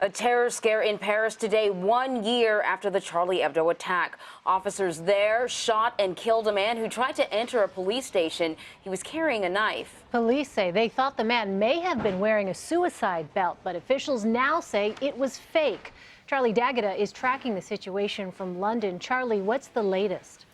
A terror scare in Paris today, 1 year after the Charlie Hebdo attack. Officers there shot and killed a man who tried to enter a police station. He was carrying a knife. Police say they thought the man may have been wearing a suicide belt, but officials now say it was fake. Charlie D'Agata is tracking the situation from London. Charlie, what's the latest?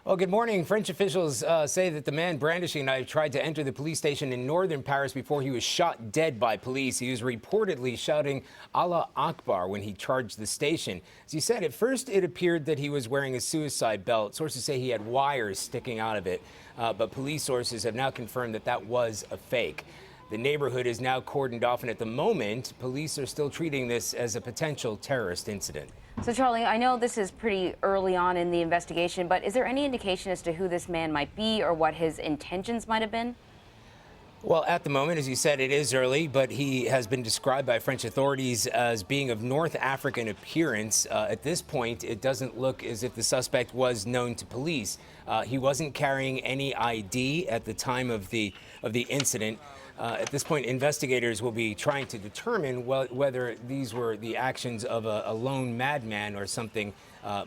Well, good morning. French officials say that the man brandishing a knife tried to enter the police station in northern Paris before he was shot dead by police. He was reportedly shouting Allah Akbar when he charged the station. As he said, at first it appeared that he was wearing a suicide belt. Sources say he had wires sticking out of it, but police sources have now confirmed that that was a fake. The neighborhood is now cordoned off, and at the moment, police are still treating this as a potential terrorist incident. So, Charlie, I know this is pretty early on in the investigation, but is there any indication as to who this man might be or what his intentions might have been? Well, at the moment, as you said, it is early, but he has been described by French authorities as being of North African appearance. At this point, it doesn't look as if the suspect was known to police. He wasn't carrying any ID at the time of the incident. At this point, investigators will be trying to determine whether these were the actions of a lone madman or something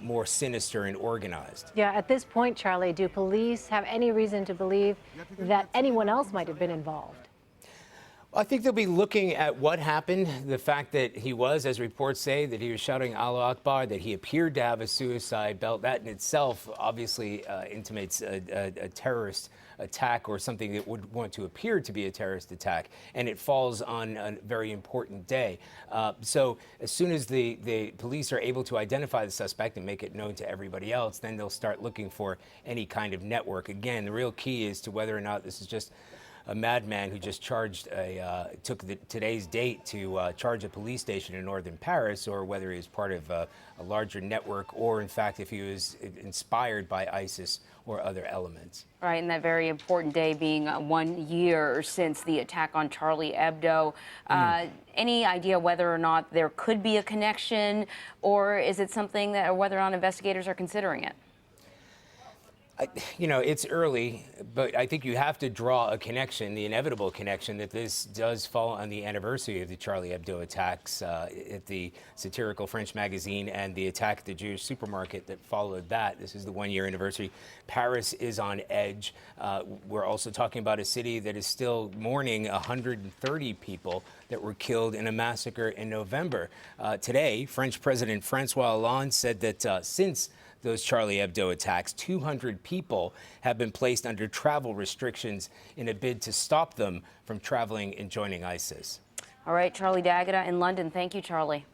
more sinister and organized. Yeah, at this point, Charlie, do police have any reason to believe that anyone else might have been involved? I think they'll be looking at what happened, the fact that he was, as reports say, that he was shouting Allah Akbar, that he appeared to have a suicide belt. That in itself obviously intimates a terrorist attack or something that would want to appear to be a terrorist attack, and it falls on a very important day. So as soon as the police are able to identify the suspect and make it known to everybody else, then they'll start looking for any kind of network. Again, the real key is to whether or not this is just a madman who just charged took today's date to charge a police station in northern Paris, or whether he was part of a larger network, or in fact if he was inspired by ISIS or other elements. Right, and that very important day being 1 year since the attack on Charlie Hebdo. Any idea whether or not there could be a connection, or is it something that, or whether or not investigators are considering it? You know, it's early, but I think you have to draw a connection, the inevitable connection, that this does fall on the anniversary of the Charlie Hebdo attacks at the satirical French magazine and the attack at the Jewish supermarket that followed that. This is the 1 year anniversary. Paris is on edge. We're also talking about a city that is still mourning 130 people that were killed in a massacre in November. Today, French President Francois Hollande said that since those Charlie Hebdo attacks, 200 people have been placed under travel restrictions in a bid to stop them from traveling and joining ISIS. All right, Charlie D'Agata in London. Thank you, Charlie.